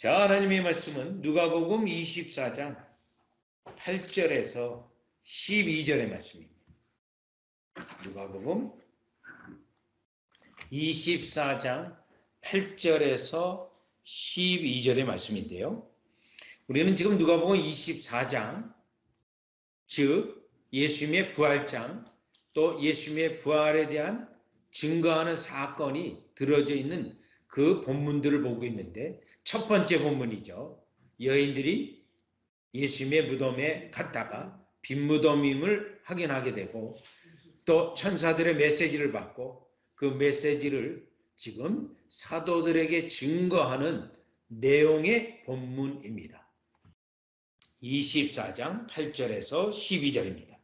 자, 하나님의 말씀은 누가복음 24장 8절에서 12절의 말씀입니다. 누가복음 24장 8절에서 12절의 말씀인데요. 우리는 지금 누가복음 24장, 즉 예수님의 부활장, 또 예수님의 부활에 대한 증거하는 사건이 들어져 있는 그 본문들을 보고 있는데, 첫 번째 본문이죠. 여인들이 예수님의 무덤에 갔다가 빈 무덤임을 확인하게 되고, 또 천사들의 메시지를 받고 그 메시지를 지금 사도들에게 증거하는 내용의 본문입니다. 24장 8절에서 12절입니다.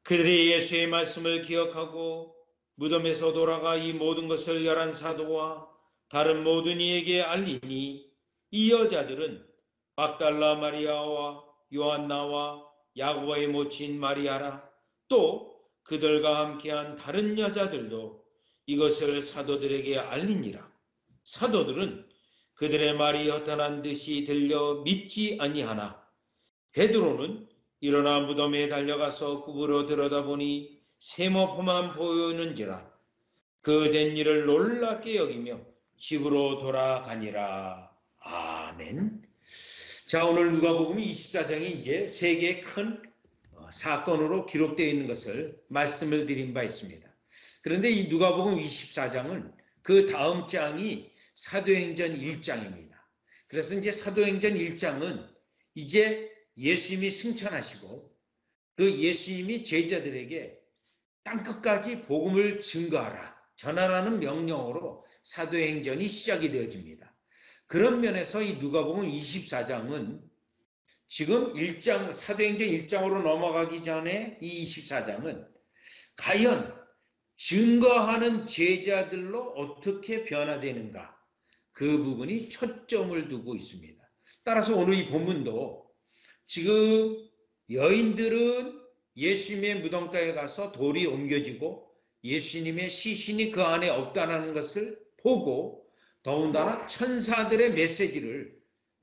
그들이 예수의 말씀을 기억하고 무덤에서 돌아가 이 모든 것을 11 사도와 다른 모든 이에게 알리니, 이 여자들은 막달라 마리아와 요한나와 야고보의 모친 마리아라, 또 그들과 함께한 다른 여자들도 이것을 사도들에게 알리니라. 사도들은 그들의 말이 허탄한 듯이 들려 믿지 아니하나, 베드로는 일어나 무덤에 달려가서 굽으로 들여다보니 세모포만 보이는지라 그 된 일을 놀랍게 여기며 집으로 돌아가니라. 아멘. 자, 오늘 누가복음 24장이 이제 세 개의 큰 사건으로 기록되어 있는 것을 말씀을 드린 바 있습니다. 그런데 이 누가복음 24장은 그 다음 장이 사도행전 1장입니다. 그래서 이제 사도행전 1장은 이제 예수님이 승천하시고 그 예수님이 제자들에게 땅끝까지 복음을 증거하라, 전하라는 명령으로 사도행전이 시작이 되어집니다. 그런 면에서 이 누가복음 24장은 지금 1장, 사도행전 1장으로 넘어가기 전에 이 24장은 과연 증거하는 제자들로 어떻게 변화되는가, 그 부분이 초점을 두고 있습니다. 따라서 오늘 이 본문도 지금 여인들은 예수님의 무덤가에 가서 돌이 옮겨지고 예수님의 시신이 그 안에 없다는 것을 보고, 더군다나 천사들의 메시지를,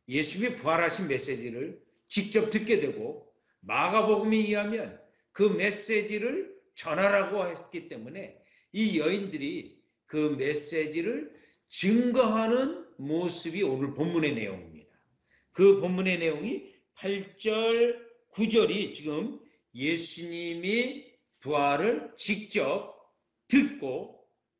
예수님이 부활하신 메시지를 직접 듣게 되고, 마가복음에 의하면 그 메시지를 전하라고 했기 때문에 이 여인들이 그 메시지를 증거하는 모습이 오늘 본문의 내용입니다. 그 본문의 내용이 8절, 9절이 지금 예수님이 부활을 직접 듣고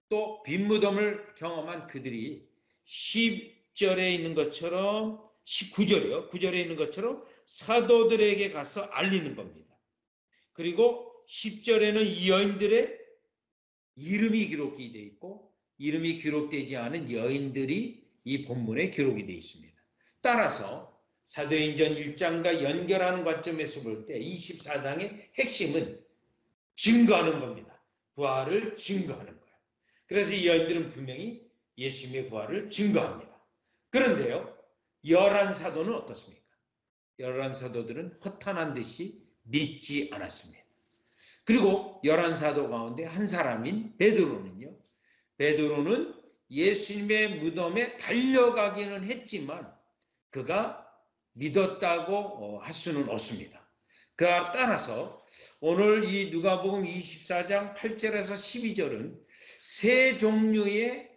또 빈 무덤을 경험한 그들이 10절에 있는 것처럼, 19절이요. 9절에 있는 것처럼 사도들에게 가서 알리는 겁니다. 그리고 10절에는 이 여인들의 이름이 기록이 되어 있고, 이름이 기록되지 않은 여인들이 이 본문에 기록이 되어 있습니다. 따라서 사도행전 1장과 연결하는 관점에서 볼 때 24장의 핵심은 증거하는 겁니다. 부활을 증거하는 거예요. 그래서 이 여인들은 분명히 예수님의 부활을 증거합니다. 그런데요, 11 사도는 어떻습니까? 11 사도들은 허탄한 듯이 믿지 않았습니다. 그리고 11 사도 가운데 한 사람인 베드로는요, 베드로는 예수님의 무덤에 달려가기는 했지만 그가 믿었다고 할 수는 없습니다. 그와 따라서 오늘 이 누가복음 24장 8절에서 12절은 세 종류의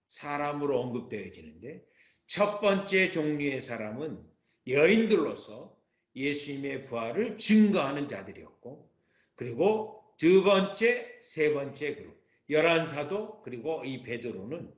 사람으로 언급되어지는데, 첫 번째 종류의 사람은 여인들로서 예수님의 부활을 증거하는 자들이었고, 그리고 두 번째, 세 번째 그룹 11 사도 그리고 이 베드로는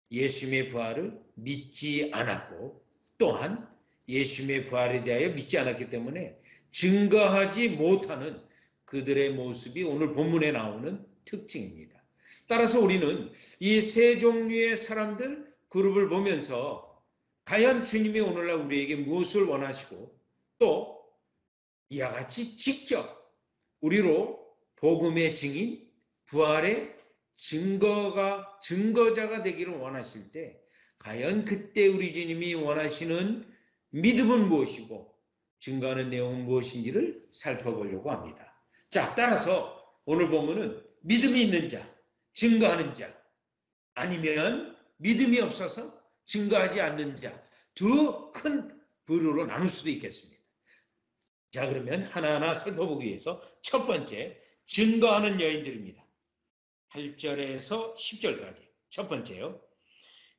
예수님의 부활을 믿지 않았고, 또한 예수님의 부활에 대하여 믿지 않았기 때문에 증거하지 못하는 그들의 모습이 오늘 본문에 나오는 특징입니다. 따라서 우리는 이 세 종류의 사람들 그룹을 보면서 과연 주님이 오늘날 우리에게 무엇을 원하시고, 또 이와 같이 직접 우리로 복음의 증인, 부활의 증거자가 되기를 원하실 때 과연 그때 우리 주님이 원하시는 믿음은 무엇이고 증거하는 내용은 무엇인지를 살펴보려고 합니다. 자, 따라서 오늘 본문은 믿음이 있는 자, 증거하는 자, 아니면 믿음이 없어서 증거하지 않는 자, 두 큰 부류로 나눌 수도 있겠습니다. 자, 그러면 하나하나 살펴보기 위해서 첫 번째, 증거하는 여인들입니다. 8절에서 10절까지. 첫 번째요.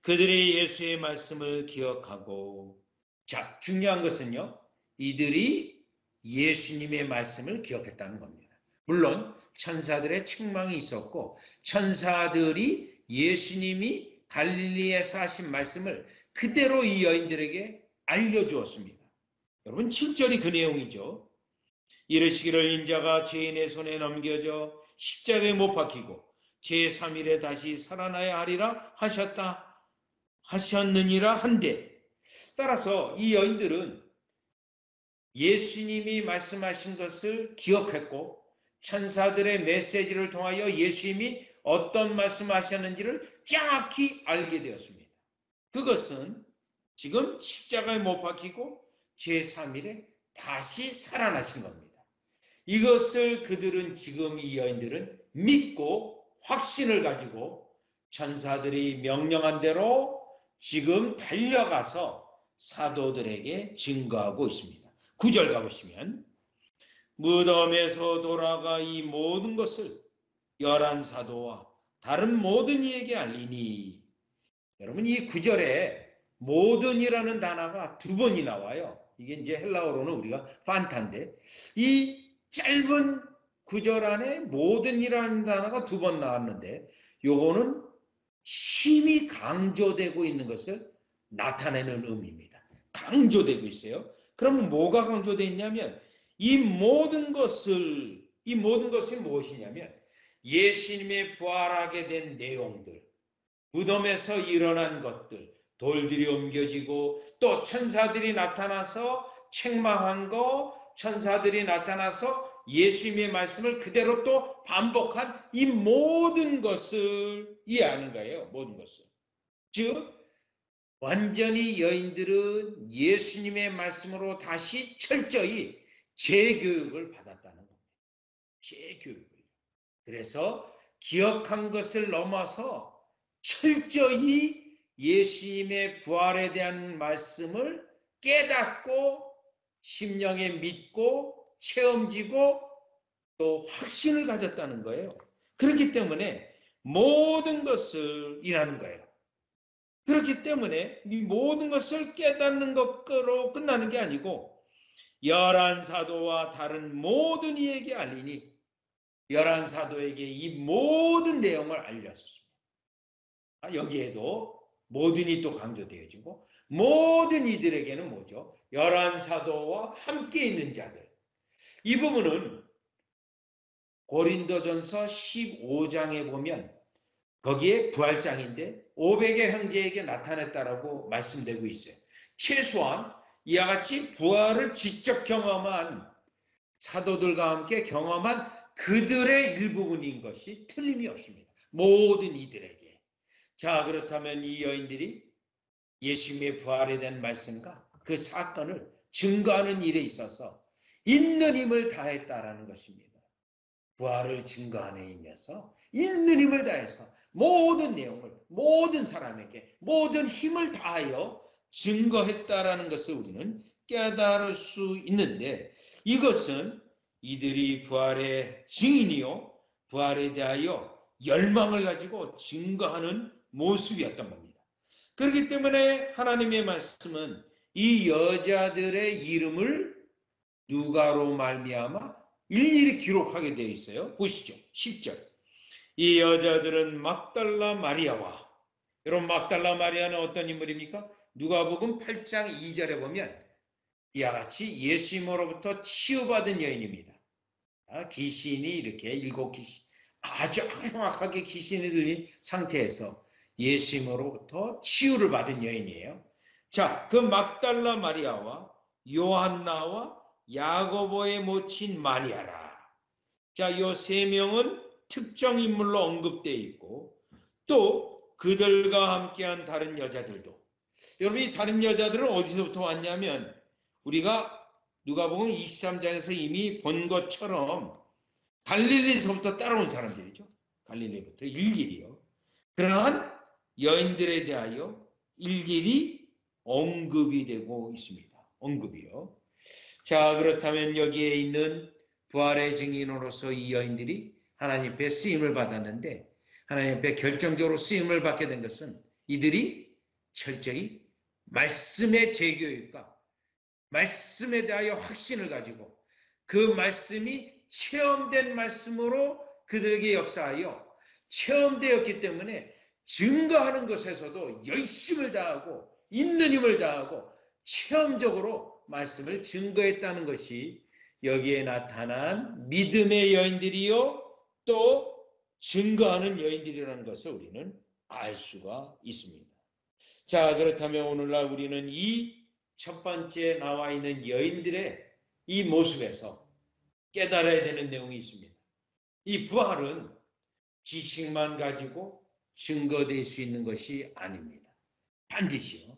그들이 예수의 말씀을 기억하고, 자, 중요한 것은요, 이들이 예수님의 말씀을 기억했다는 겁니다. 물론 천사들의 책망이 있었고 천사들이 예수님이 갈릴리에서 하신 말씀을 그대로 이 여인들에게 알려주었습니다. 여러분 7절이 그 내용이죠. 이르시기를 인자가 죄인의 손에 넘겨져 십자가에 못 박히고 제3일에 다시 살아나야 하리라 하셨느니라 한데, 따라서 이 여인들은 예수님이 말씀하신 것을 기억했고 천사들의 메시지를 통하여 예수님이 어떤 말씀하셨는지를 정확히 알게 되었습니다. 그것은 지금 십자가에 못 박히고 제3일에 다시 살아나신 겁니다. 이것을 그들은 지금 이 여인들은 믿고 확신을 가지고 천사들이 명령한 대로 지금 달려가서 사도들에게 증거하고 있습니다. 9절 가보시면 무덤에서 돌아가 이 모든 것을 11사도와 다른 모든 이에게 알리니. 여러분 이 9절에 모든이라는 단어가 두 번이 나와요. 이게 이제 헬라어로는 우리가 판타인데 이 짧은 9절 안에 모든이라는 단어가 두 번 나왔는데 요거는 심히 강조되고 있는 것을 나타내는 의미입니다. 강조되고 있어요. 그럼 뭐가 강조되어 있냐면 이 모든 것이 무엇이냐면 예수님의 부활하게 된 내용들, 무덤에서 일어난 것들, 돌들이 옮겨지고 또 천사들이 나타나서 책망한 거, 천사들이 나타나서 예수님의 말씀을 그대로 또 반복한 이 모든 것을 이해하는 거예요. 모든 것을. 즉 완전히 여인들은 예수님의 말씀으로 다시 철저히 재교육을 받았다는 겁니다. 재교육을. 그래서 기억한 것을 넘어서 철저히 예수님의 부활에 대한 말씀을 깨닫고 심령에 믿고 체험지고 또 확신을 가졌다는 거예요. 그렇기 때문에 모든 것을 일하는 거예요. 그렇기 때문에 이 모든 것을 깨닫는 것으로 끝나는 게 아니고 11사도와 다른 모든 이에게 알리니 11사도에게 이 모든 내용을 알렸습니다. 여기에도 모든이 또 강조되어지고 모든 이들에게는 뭐죠? 11사도와 함께 있는 자들. 이 부분은 고린도전서 15장에 보면 거기에 부활장인데 500의 형제에게 나타냈다라고 말씀되고 있어요. 최소한 이와 같이 부활을 직접 경험한 사도들과 함께 경험한 그들의 일부분인 것이 틀림이 없습니다. 모든 이들에게. 자, 그렇다면 이 여인들이 예수님의 부활에 대한 말씀과 그 사건을 증거하는 일에 있어서 있는 힘을 다했다라는 것입니다. 부활을 증거하는 힘에서 있는 힘을 다해서 모든 내용을 모든 사람에게 모든 힘을 다하여 증거했다라는 것을 우리는 깨달을 수 있는데, 이것은 이들이 부활의 증인이요 부활에 대하여 열망을 가지고 증거하는 모습이었던 겁니다. 그렇기 때문에 하나님의 말씀은 이 여자들의 이름을 누가로 말미암아 일일이 기록하게 되어 있어요. 보시죠. 10절. 이 여자들은 막달라 마리아와, 여러분 막달라 마리아는 어떤 인물입니까? 누가복음 8장 2절에 보면 이와 같이 예수님으로부터 치유받은 여인입니다. 귀신이 이렇게 7귀신, 아주 정확하게 귀신이 들린 상태에서 예수님으로부터 치유를 받은 여인이에요. 자, 그 막달라 마리아와 요한나와 야고보의 모친 마리아라. 자, 이 세 명은 특정 인물로 언급되어 있고 또 그들과 함께한 다른 여자들도. 여러분 이 다른 여자들은 어디서부터 왔냐면 우리가 누가복음 23장에서 이미 본 것처럼 갈릴리에서부터 따라온 사람들이죠. 갈릴리부터 일길이요. 그러한 여인들에 대하여 일일이 언급이 되고 있습니다. 언급이요. 자, 그렇다면 여기에 있는 부활의 증인으로서 이 여인들이 하나님 앞에 쓰임을 받았는데, 하나님 앞에 결정적으로 쓰임을 받게 된 것은 이들이 철저히 말씀의 재교육과 말씀에 대하여 확신을 가지고 그 말씀이 체험된 말씀으로 그들에게 역사하여 체험되었기 때문에 증거하는 것에서도 열심을 다하고 있는 힘을 다하고 체험적으로 말씀을 증거했다는 것이 여기에 나타난 믿음의 여인들이요 또 증거하는 여인들이라는 것을 우리는 알 수가 있습니다. 자, 그렇다면 오늘날 우리는 이 첫 번째 나와 있는 여인들의 이 모습에서 깨달아야 되는 내용이 있습니다. 이 부활은 지식만 가지고 증거될 수 있는 것이 아닙니다. 반드시요.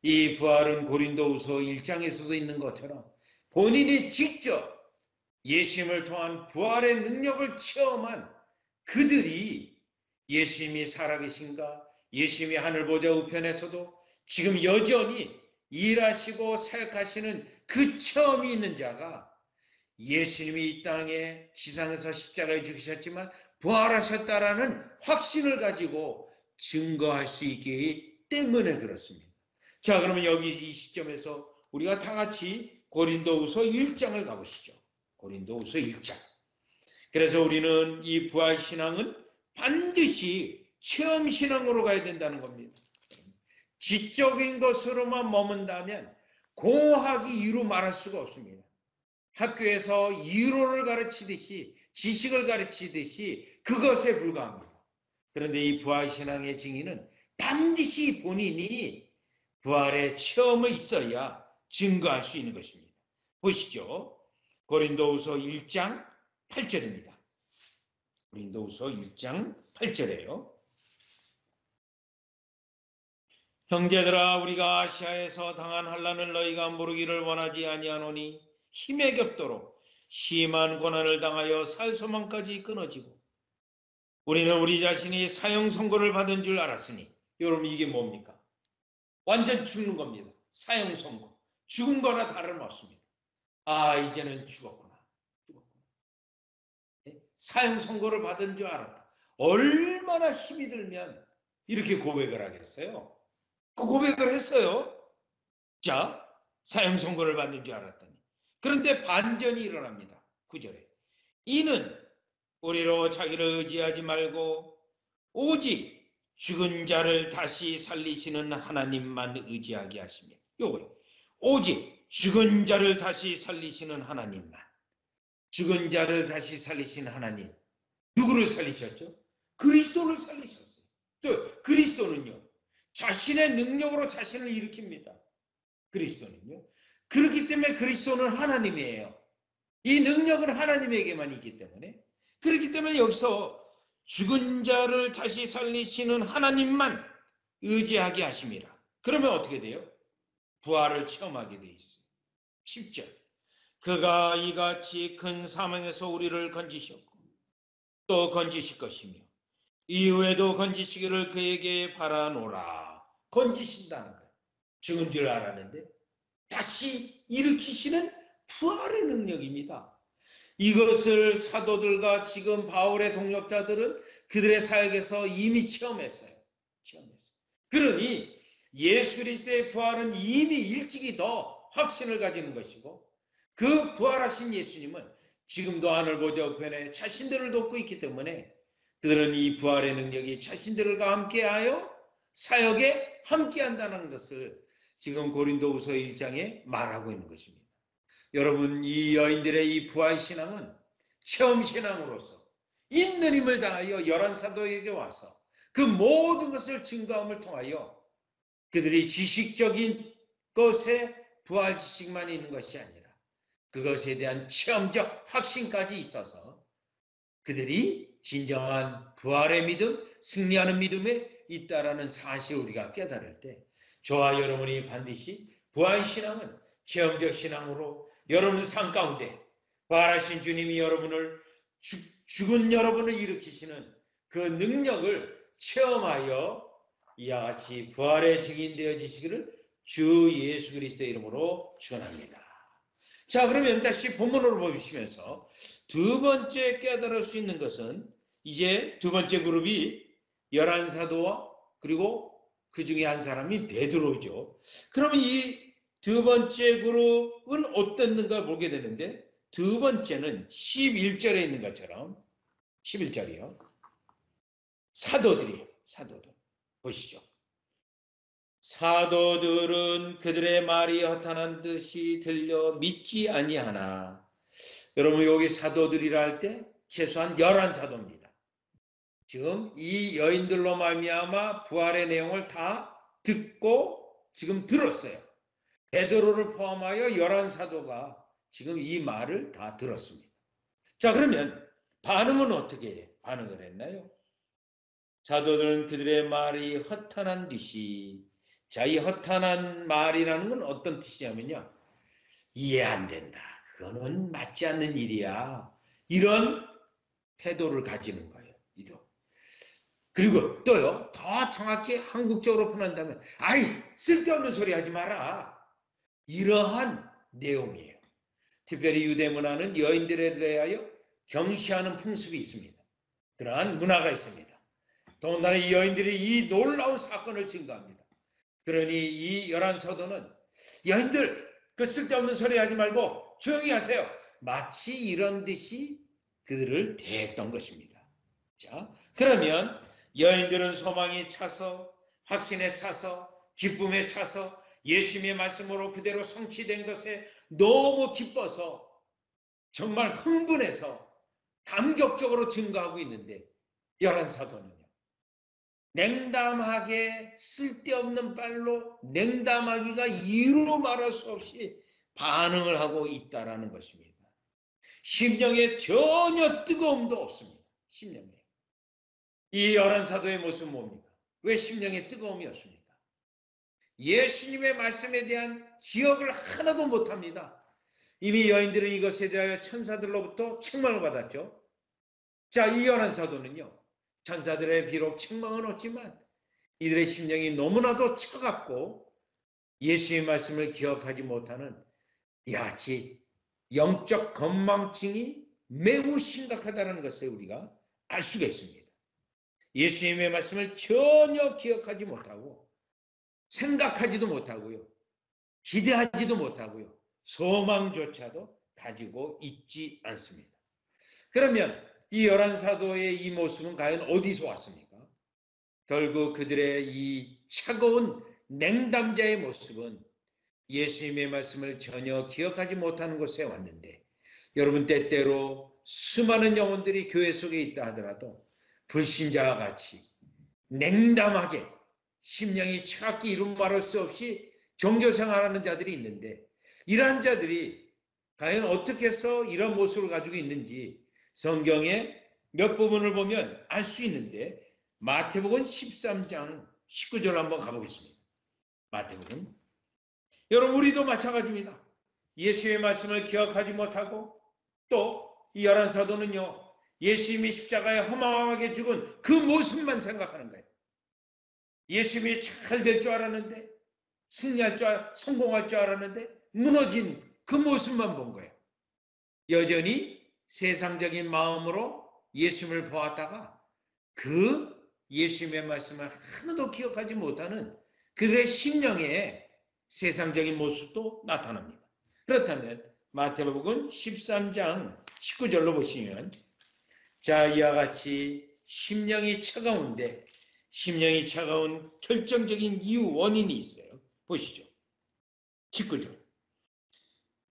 이 부활은 고린도후서 1장에서도 있는 것처럼 본인이 직접 예수님을 통한 부활의 능력을 체험한 그들이 예수님이 살아계신가, 예수님이 하늘보좌 우편에서도 지금 여전히 일하시고 사역하시는 그 체험이 있는 자가 예수님이 이 땅에 지상에서 십자가에 죽으셨지만 부활하셨다라는 확신을 가지고 증거할 수 있기 때문에 그렇습니다. 자, 그러면 여기 이 시점에서 우리가 다 같이 고린도후서 1장을 가보시죠. 고린도후서 1장. 그래서 우리는 이 부활신앙은 반드시 체험신앙으로 가야 된다는 겁니다. 지적인 것으로만 머문다면 공허하기 이루 말할 수가 없습니다. 학교에서 이론을 가르치듯이 지식을 가르치듯이 그것에 불과합니다. 그런데 이 부활신앙의 증인은 반드시 본인이 부활의 체험이 있어야 증거할 수 있는 것입니다. 보시죠. 고린도후서 1장 8절입니다. 고린도후서 1장 8절이에요. 형제들아, 우리가 아시아에서 당한 환난을 너희가 모르기를 원하지 아니하노니 힘에 겹도록 심한 고난을 당하여 살 소망까지 끊어지고 우리는 우리 자신이 사형 선고를 받은 줄 알았으니. 여러분, 이게 뭡니까? 완전 죽는 겁니다. 사형 선고. 죽은 거나 다름없습니다. 아, 이제는 죽었구나. 사형 선고를 받은 줄 알았다. 얼마나 힘이 들면 이렇게 고백을 하겠어요? 그 고백을 했어요. 자, 사형 선고를 받는 줄 알았더니. 그런데 반전이 일어납니다. 9절에. 이는 우리로 자기를 의지하지 말고 오직 죽은 자를 다시 살리시는 하나님만 의지하게 하시며. 요거요. 오직 죽은 자를 다시 살리시는 하나님만. 죽은 자를 다시 살리신 하나님. 누구를 살리셨죠? 그리스도를 살리셨어요. 또 그리스도는요, 자신의 능력으로 자신을 일으킵니다. 그리스도는요. 그렇기 때문에 그리스도는 하나님이에요. 이 능력은 하나님에게만 있기 때문에. 그렇기 때문에 여기서 죽은 자를 다시 살리시는 하나님만 의지하게 하심이라. 그러면 어떻게 돼요? 부활을 체험하게 돼 있어요. 10절. 그가 이같이 큰 사망에서 우리를 건지셨고 또 건지실 것이며 이후에도 건지시기를 그에게 바라노라. 건지신다는 거예요. 죽은 줄 알았는데 다시 일으키시는 부활의 능력입니다. 이것을 사도들과 지금 바울의 동역자들은 그들의 사역에서 이미 체험했어요. 그러니 예수 그리스도의 부활은 이미 일찍이 더 확신을 가지는 것이고 그 부활하신 예수님은 지금도 하늘보좌 우편에 자신들을 돕고 있기 때문에 그들은 이 부활의 능력이 자신들과 함께하여 사역에 함께한다는 것을 지금 고린도후서 1장에 말하고 있는 것입니다. 여러분, 이 여인들의 이 부활신앙은 체험신앙으로서 있는 힘을 다하여 열한 사도에게 와서 그 모든 것을 증거함을 통하여 그들이 지식적인 것에 부활 지식만 있는 것이 아니라 그것에 대한 체험적 확신까지 있어서 그들이 진정한 부활의 믿음, 승리하는 믿음에 있다라는 사실을 우리가 깨달을 때 저와 여러분이 반드시 부활신앙은 체험적 신앙으로 여러분 삶 가운데 부활하신 주님이 여러분을 죽은 여러분을 일으키시는 그 능력을 체험하여 이와 같이 부활의 증인 되어지시기를 주 예수 그리스도의 이름으로 축원합니다. 자, 그러면 다시 본문으로 보시면서 두 번째 깨달을 수 있는 것은 이제 두 번째 그룹이 11사도와 그리고 그 중에 한 사람이 베드로죠. 그러면 이 두 번째 그룹은 어땠는가 보게 되는데 두 번째는 11절에 있는 것처럼 11절이요. 사도들이에요. 사도들. 보시죠. 사도들은 그들의 말이 허탄한 듯이 들려 믿지 아니하나. 여러분 여기 사도들이라 할 때 최소한 11사도입니다. 지금 이 여인들로 말미암아 부활의 내용을 다 듣고 지금 들었어요. 베드로를 포함하여 11사도가 지금 이 말을 다 들었습니다. 자, 그러면 반응은 어떻게 반응을 했나요? 사도들은 그들의 말이 허탄한 듯이. 자, 이 허탄한 말이라는 건 어떤 뜻이냐면요. 이해 안 된다. 그거는 맞지 않는 일이야. 이런 태도를 가지는 거예요. 그리고 또요, 더 정확히 한국적으로 표현한다면, 아이, 쓸데없는 소리 하지 마라. 이러한 내용이에요. 특별히 유대 문화는 여인들에 대하여 경시하는 풍습이 있습니다. 그러한 문화가 있습니다. 더군다나 이 여인들이 이 놀라운 사건을 증거합니다. 그러니 이 11사도는 여인들 그 쓸데없는 소리 하지 말고 조용히 하세요. 마치 이런 듯이 그들을 대했던 것입니다. 자, 그러면 여인들은 소망에 차서 확신에 차서 기쁨에 차서 예수님의 말씀으로 그대로 성취된 것에 너무 기뻐서 정말 흥분해서 감격적으로 증거하고 있는데 11사도는요. 냉담하게 쓸데없는 말로 냉담하기가 이루 말할 수 없이 반응을 하고 있다라는 것입니다. 심령에 전혀 뜨거움도 없습니다. 심령에. 이 11사도의 모습은 뭡니까? 왜 심령에 뜨거움이 없습니까? 예수님의 말씀에 대한 기억을 하나도 못합니다. 이미 여인들은 이것에 대하여 천사들로부터 책망을 받았죠. 자, 이 11사도는요. 천사들의 비록 책망은 없지만 이들의 심령이 너무나도 차갑고 예수의 말씀을 기억하지 못하는 야치 영적 건망증이 매우 심각하다는 것을 우리가 알 수가 있습니다. 예수님의 말씀을 전혀 기억하지 못하고 생각하지도 못하고요. 기대하지도 못하고요. 소망조차도 가지고 있지 않습니다. 그러면 이 11사도의 이 모습은 과연 어디서 왔습니까? 결국 그들의 이 차가운 냉담자의 모습은 예수님의 말씀을 전혀 기억하지 못하는 곳에 왔는데 여러분 때때로 수많은 영혼들이 교회 속에 있다 하더라도 불신자와 같이 냉담하게 심령이 차갑게 이루 말할 수 없이 종교생활하는 자들이 있는데 이러한 자들이 과연 어떻게 해서 이런 모습을 가지고 있는지 성경의 몇 부분을 보면 알 수 있는데 마태복음 13장 19절 한번 가보겠습니다. 마태복음. 여러분 우리도 마찬가지입니다. 예수의 말씀을 기억하지 못하고 또 이 11사도는요. 예수님이 십자가에 허망하게 죽은 그 모습만 생각하는 거예요. 예수님이 잘 될 줄 알았는데 성공할 줄 알았는데 무너진 그 모습만 본 거예요. 여전히 세상적인 마음으로 예수님을 보았다가 그 예수님의 말씀을 하나도 기억하지 못하는 그들의 심령에 세상적인 모습도 나타납니다. 그렇다면 마태복음 13장 19절로 보시면 자, 이와 같이 심령이 차가운데 심령이 차가운 결정적인 이유 원인이 있어요. 보시죠. 19절.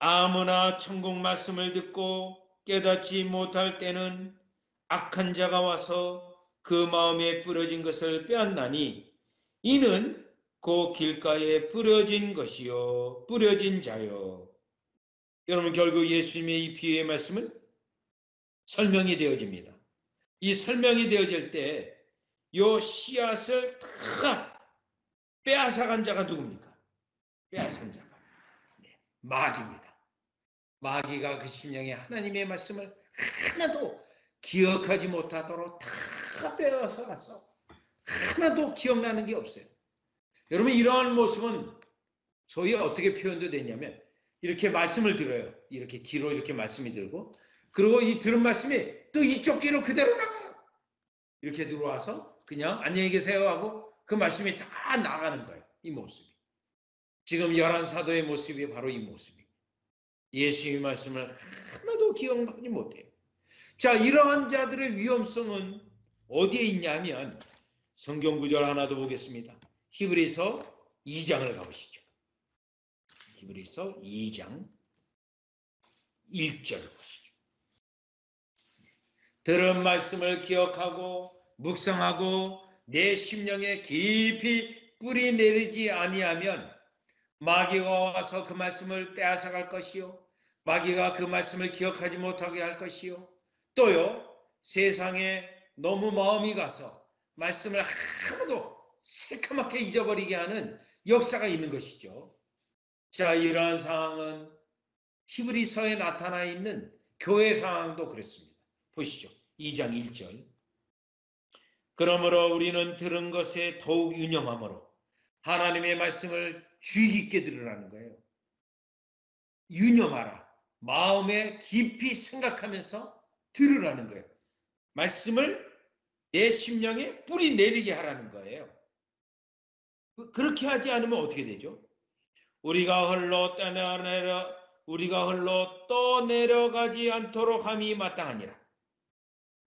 아무나 천국 말씀을 듣고 깨닫지 못할 때는 악한 자가 와서 그 마음에 뿌려진 것을 빼앗나니 이는 그 길가에 뿌려진 것이요 뿌려진 자요. 여러분 결국 예수님의 이 비유의 말씀은 설명이 되어집니다. 이 설명이 되어질 때 요 씨앗을 다 빼앗아간 자가 누굽니까? 빼앗은 자가 마귀입니다. 마귀가 그 심령에 하나님의 말씀을 하나도 기억하지 못하도록 다 빼앗아 가서 하나도 기억나는 게 없어요. 여러분 이러한 모습은 소위 어떻게 표현도 되냐면 이렇게 말씀을 들어요. 이렇게 귀로 이렇게 말씀이 들고 그리고 이 들은 말씀이 또 이쪽 귀로 그대로 나가요. 이렇게 들어와서 그냥 안녕히 계세요 하고 그 말씀이 다 나가는 거예요. 이 모습이. 지금 열한 사도의 모습이 바로 이 모습입니다. 예수의 말씀을 하나도 기억하지 못해요. 자, 이러한 자들의 위험성은 어디에 있냐면 성경 구절 하나 더 보겠습니다. 히브리서 2장을 가보시죠. 히브리서 2장 1절 보시죠. 들은 말씀을 기억하고 묵상하고 내 심령에 깊이 뿌리 내리지 아니하면 마귀가 와서 그 말씀을 빼앗아갈 것이요 마귀가 그 말씀을 기억하지 못하게 할 것이요 또요 세상에 너무 마음이 가서 말씀을 하나도 새카맣게 잊어버리게 하는 역사가 있는 것이죠. 자, 이러한 상황은 히브리서에 나타나 있는 교회 상황도 그렇습니다. 보시죠. 2장 1절. 그러므로 우리는 들은 것에 더욱 유념함으로 하나님의 말씀을 주의 깊게 들으라는 거예요. 유념하라. 마음에 깊이 생각하면서 들으라는 거예요. 말씀을 내 심령에 뿌리 내리게 하라는 거예요. 그렇게 하지 않으면 어떻게 되죠? 우리가 홀로 떠내려가지 않도록 함이 마땅하니라.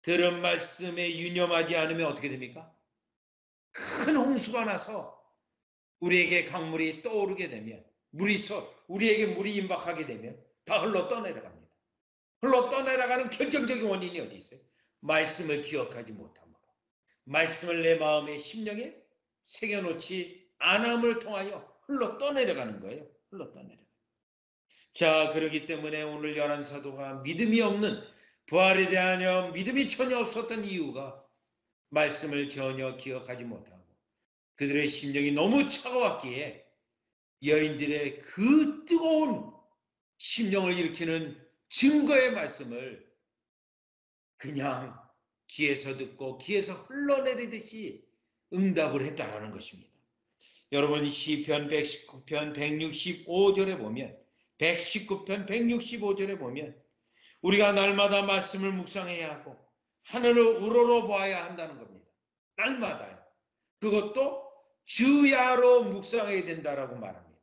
들은 말씀에 유념하지 않으면 어떻게 됩니까? 큰 홍수가 나서 우리에게 강물이 떠오르게 되면 우리에게 물이 임박하게 되면 다 흘러 떠내려갑니다. 흘러 떠내려가는 결정적인 원인이 어디 있어요? 말씀을 기억하지 못함으로 말씀을 내 마음의 심령에 새겨놓지 않음을 통하여 흘러 떠내려가는 거예요. 흘러 떠내려가요. 자, 그렇기 때문에 오늘 열한 사도가 믿음이 없는 부활에 대한 믿음이 전혀 없었던 이유가 말씀을 전혀 기억하지 못하고 그들의 심령이 너무 차가웠기에 여인들의 그 뜨거운 심령을 일으키는 증거의 말씀을 그냥 귀에서 듣고 귀에서 흘러내리듯이 응답을 했다라는 것입니다. 여러분 시편 119편 165절에 보면 119편 165절에 보면 우리가 날마다 말씀을 묵상해야 하고 하늘을 우러러봐야 한다는 겁니다. 날마다요. 그것도 주야로 묵상해야 된다라고 말합니다.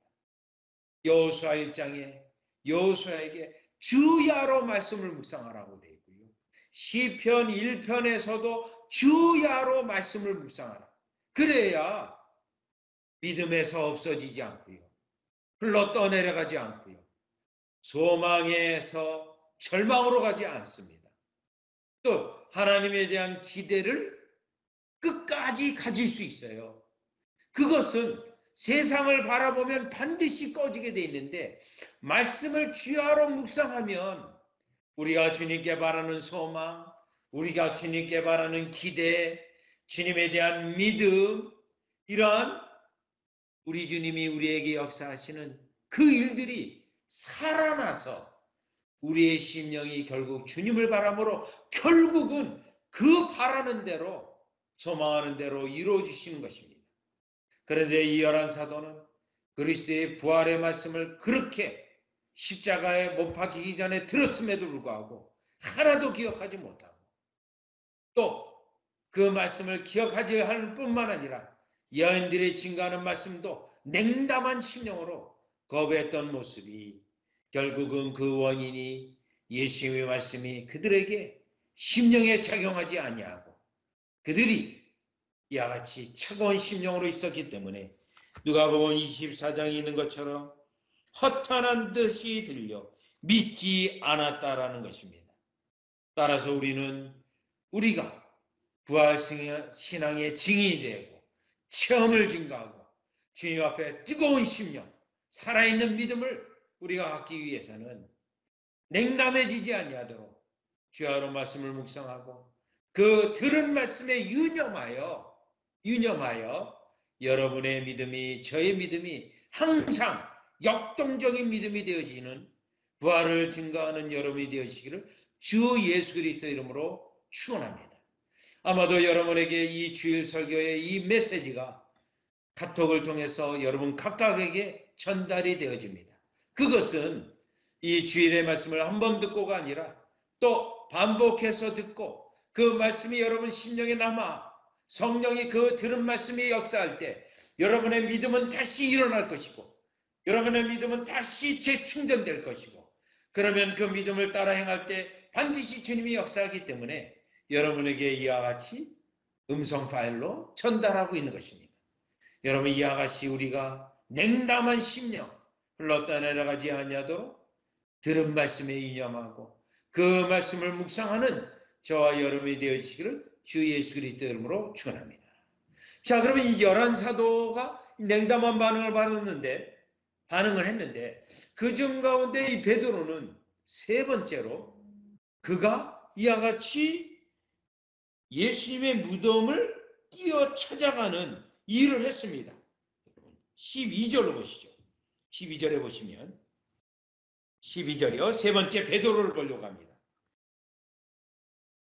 여호수아 1장에 여호수아에게 주야로 말씀을 묵상하라고 되어 있고요. 시편 1편에서도 주야로 말씀을 묵상하라. 그래야 믿음에서 없어지지 않고요. 흘러 떠내려가지 않고요. 소망에서 절망으로 가지 않습니다. 또 하나님에 대한 기대를 끝까지 가질 수 있어요. 그것은 세상을 바라보면 반드시 꺼지게 돼 있는데 말씀을 주야로 묵상하면 우리가 주님께 바라는 소망, 우리가 주님께 바라는 기대, 주님에 대한 믿음, 이러한 우리 주님이 우리에게 역사하시는 그 일들이 살아나서 우리의 심령이 결국 주님을 바람으로 결국은 그 바라는 대로 소망하는 대로 이루어지시는 것입니다. 그런데 이 열한 사도는 그리스도의 부활의 말씀을 그렇게 십자가에 못 박히기 전에 들었음에도 불구하고 하나도 기억하지 못하고 또 그 말씀을 기억하지 할 뿐만 아니라 여인들의 증거하는 말씀도 냉담한 심령으로 거부했던 모습이 결국은 그 원인이 예수님의 말씀이 그들에게 심령에 작용하지 아니하고 그들이 이와 같이 차가운 심령으로 있었기 때문에 누가복음 24장에 있는 것처럼 허탄한 듯이 들려 믿지 않았다라는 것입니다. 따라서 우리가 부활 신앙의 증인이 되고 체험을 증가하고 주님 앞에 뜨거운 심령, 살아있는 믿음을 우리가 갖기 위해서는 냉담해지지 아니하도록 주야로 말씀을 묵상하고 그 들은 말씀에 유념하여 여러분의 믿음이 저의 믿음이 항상 역동적인 믿음이 되어지는 부활을 증거하는 여러분이 되어지기를 주 예수 그리스도 이름으로 축원합니다. 아마도 여러분에게 이 주일 설교의 이 메시지가 카톡을 통해서 여러분 각각에게 전달이 되어집니다. 그것은 이 주일의 말씀을 한 번 듣고가 아니라 또 반복해서 듣고 그 말씀이 여러분 심령에 남아 성령이 그 들은 말씀이 역사할 때 여러분의 믿음은 다시 일어날 것이고 여러분의 믿음은 다시 재충전될 것이고 그러면 그 믿음을 따라 행할 때 반드시 주님이 역사하기 때문에 여러분에게 이와 같이 음성 파일로 전달하고 있는 것입니다. 여러분 이와 같이 우리가 냉담한 심령 흘렀다 내려가지 아니하도록 들은 말씀에 이념하고 그 말씀을 묵상하는 저와 여러분이 되시기를 주 예수 그리스도 이름으로 축원합니다. 자, 그러면 이 열한 사도가 냉담한 반응을 했는데 그중 가운데 이 베드로는 세 번째로 그가 이와 같이 예수님의 무덤을 뛰어 찾아가는 일을 했습니다. 12절로 보시죠. 12절에 보시면 12절이요. 세 번째 베드로를 보려고 합니다.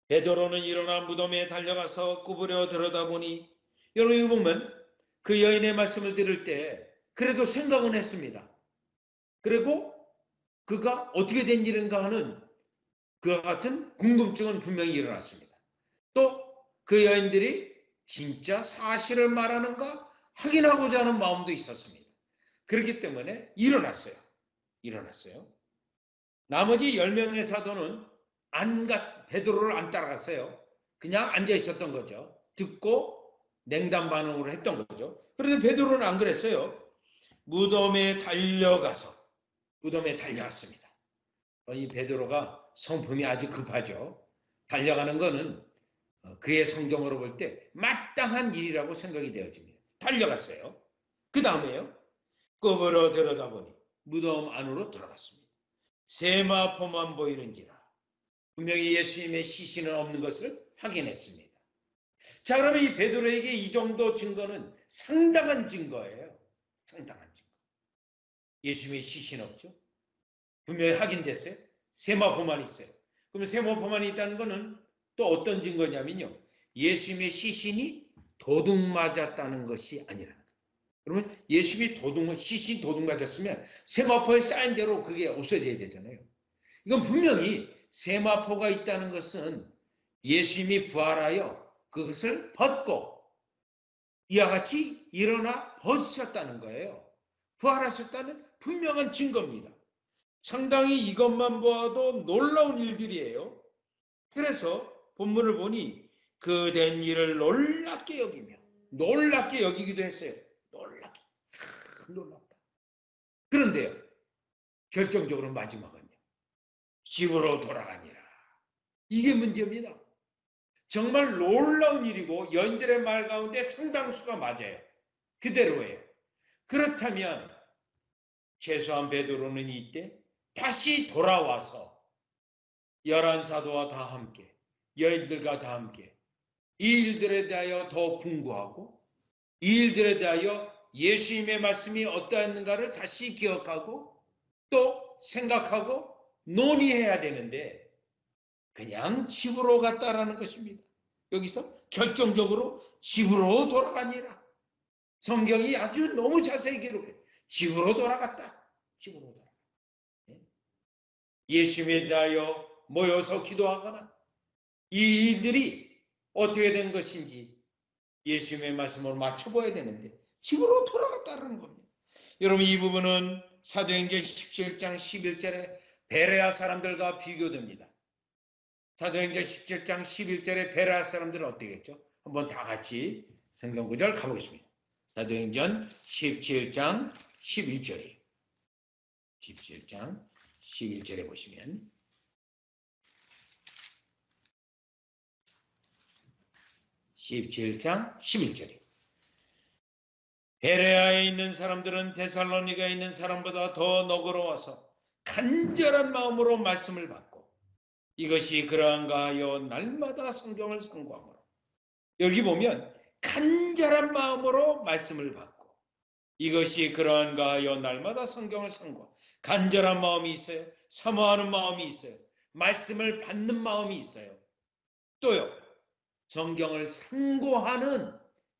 베드로는 일어나 무덤에 달려가서 구부려 들여다보니 여러분 이거 보면 그 여인의 말씀을 들을 때 그래도 생각은 했습니다. 그리고 그가 어떻게 된 일인가 하는 그와 같은 궁금증은 분명히 일어났습니다. 또 그 여인들이 진짜 사실을 말하는가 확인하고자 하는 마음도 있었습니다. 그렇기 때문에 일어났어요. 나머지 10명의 사도는 베드로를 안 따라갔어요. 그냥 앉아 있었던 거죠. 듣고 냉담 반응으로 했던 거죠. 그런데 베드로는 안 그랬어요. 무덤에 달려갔습니다. 이 베드로가 성품이 아주 급하죠. 달려가는 거는 그의 성경으로 볼 때 마땅한 일이라고 생각이 되어집니다. 달려갔어요. 그 다음에요. 굽으러 들여다보니 무덤 안으로 들어갔습니다. 세마포만 보이는지라 분명히 예수님의 시신은 없는 것을 확인했습니다. 자, 그러면 이 베드로에게 이 정도 증거는 상당한 증거예요. 상당한 증거. 예수님의 시신 없죠? 분명히 확인됐어요. 세마포만 있어요. 그러면 세마포만 있다는 것은 또 어떤 증거냐면요. 예수님의 시신이 도둑 맞았다는 것이 아니라는 거예요. 그러면 예수님이 시신 도둑 맞았으면 세마포에 쌓인 대로 그게 없어져야 되잖아요. 이건 분명히 세마포가 있다는 것은 예수님이 부활하여 그것을 벗고 이와 같이 일어나 벗으셨다는 거예요. 부활하셨다는 분명한 증거입니다. 상당히 이것만 보아도 놀라운 일들이에요. 그래서 본문을 보니 그 된 일을 놀랍게 여기기도 했어요. 놀랍다. 그런데요. 결정적으로 마지막은요. 집으로 돌아가니라. 이게 문제입니다. 정말 놀라운 일이고 여인들의 말 가운데 상당수가 맞아요. 그대로예요. 그렇다면 최소한 베드로는 이때 다시 돌아와서 11사도와 다 함께 여인들과 다 함께 이 일들에 대하여 더 궁구하고 이 일들에 대하여 예수님의 말씀이 어떠했는가를 다시 기억하고 또 생각하고 논의해야 되는데 그냥 집으로 갔다라는 것입니다. 여기서 결정적으로 집으로 돌아가니라. 성경이 아주 너무 자세히 기록해. 집으로 돌아갔다. 예수님에 대하여 모여서 기도하거나 이 일들이 어떻게 된 것인지 예수님의 말씀으로 맞춰봐야 되는데 집으로 돌아갔다는 겁니다. 여러분 이 부분은 사도행전 17장 11절에 베레아 사람들과 비교됩니다. 사도행전 17장 11절에 베레아 사람들은 어떻게 했죠? 한번 다 같이 성경 구절 가보겠습니다. 사도행전 17장 11절이에요. 17장 11절에 보시면 베레아에 있는 사람들은 데살로니가에 있는 사람보다 더 너그러워서 간절한 마음으로 말씀을 받고 이것이 그러한가 하여 날마다 성경을 상고하므로 여기 보면 간절한 마음으로 말씀을 받고 이것이 그러한가 하여 날마다 성경을 상고하고 간절한 마음이 있어요. 사모하는 마음이 있어요. 말씀을 받는 마음이 있어요. 또요. 성경을 상고하는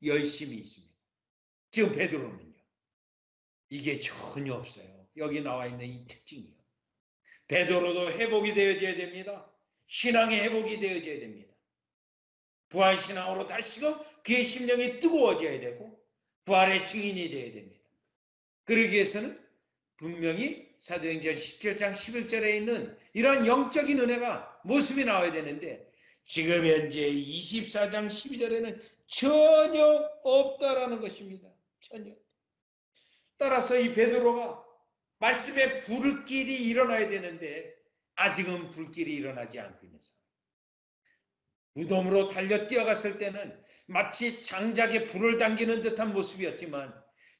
열심이 있습니다. 지금 베드로는요. 이게 전혀 없어요. 여기 나와 있는 이 특징이요. 베드로도 회복이 되어져야 됩니다. 신앙의 회복이 되어져야 됩니다. 부활신앙으로 다시금 그의 심령이 뜨거워져야 되고 부활의 증인이 되어야 됩니다. 그러기 위해서는 분명히 사도행전 17장 11절에 있는 이러한 영적인 은혜가 모습이 나와야 되는데 지금 현재 24장 12절에는 전혀 없다라는 것입니다. 전혀. 따라서 이 베드로가 말씀의 불길이 일어나야 되는데 아직은 불길이 일어나지 않고 있는 상황. 무덤으로 달려 뛰어갔을 때는 마치 장작에 불을 당기는 듯한 모습이었지만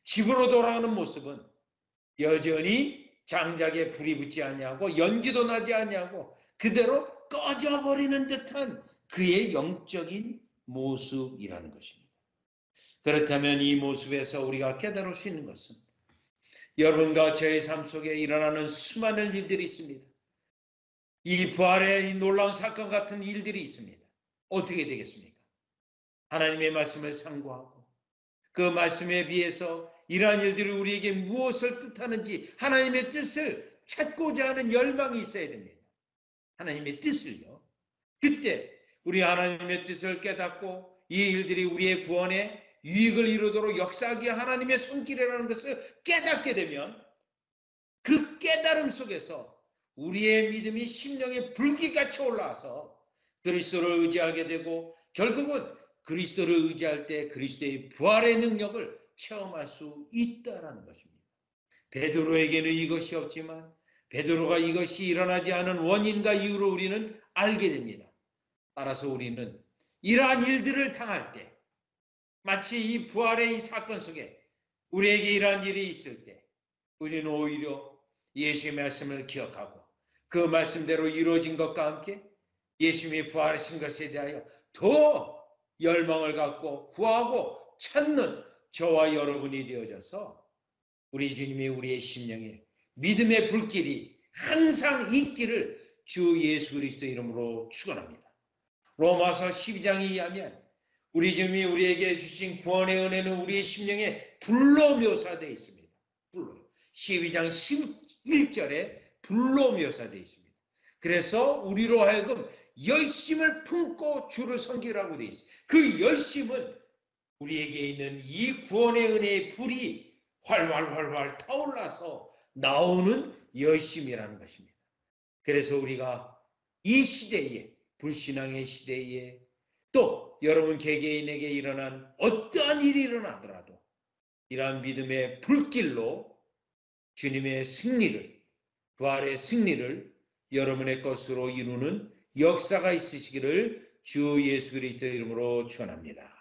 집으로 돌아오는 모습은 여전히 장작에 불이 붙지 아니하고 연기도 나지 아니하고 그대로 꺼져버리는 듯한 그의 영적인 모습이라는 것입니다. 그렇다면 이 모습에서 우리가 깨달을 수 있는 것은 여러분과 저의 삶 속에 일어나는 수많은 일들이 있습니다. 이 부활의 이 놀라운 사건 같은 일들이 있습니다. 어떻게 되겠습니까? 하나님의 말씀을 상고하고 그 말씀에 비해서 이러한 일들이 우리에게 무엇을 뜻하는지 하나님의 뜻을 찾고자 하는 열망이 있어야 됩니다. 하나님의 뜻을요. 그때 우리 하나님의 뜻을 깨닫고 이 일들이 우리의 구원에 유익을 이루도록 역사하기에 하나님의 손길이라는 것을 깨닫게 되면 그 깨달음 속에서 우리의 믿음이 심령에 불길같이 올라와서 그리스도를 의지하게 되고 결국은 그리스도를 의지할 때 그리스도의 부활의 능력을 체험할 수 있다는 것입니다. 베드로에게는 이것이 없지만 베드로가 이것이 일어나지 않은 원인과 이유를 우리는 알게 됩니다. 따라서 우리는 이러한 일들을 당할 때 마치 이 부활의 이 사건 속에 우리에게 이러한 일이 있을 때 우리는 오히려 예수의 말씀을 기억하고 그 말씀대로 이루어진 것과 함께 예수님이 부활하신 것에 대하여 더 열망을 갖고 구하고 찾는 저와 여러분이 되어져서 우리 주님이 우리의 심령에 믿음의 불길이 항상 있기를 주 예수 그리스도 이름으로 축원합니다. 로마서 12장에 의하면 우리 주님이 우리에게 주신 구원의 은혜는 우리의 심령에 불로 묘사되어 있습니다. 불로. 12장 11절에 불로 묘사되어 있습니다. 그래서 우리로 하여금 열심을 품고 주를 섬기라고 되어 있어요. 그 열심은 우리에게 있는 이 구원의 은혜의 불이 활활 타올라서 나오는 열심이라는 것입니다. 그래서 우리가 이 시대에 불신앙의 시대에 또 여러분 개개인에게 일어난 어떠한 일이 일어나더라도 이러한 믿음의 불길로 주님의 승리를 부활의 승리를 여러분의 것으로 이루는 역사가 있으시기를 주 예수 그리스도의 이름으로 축원합니다.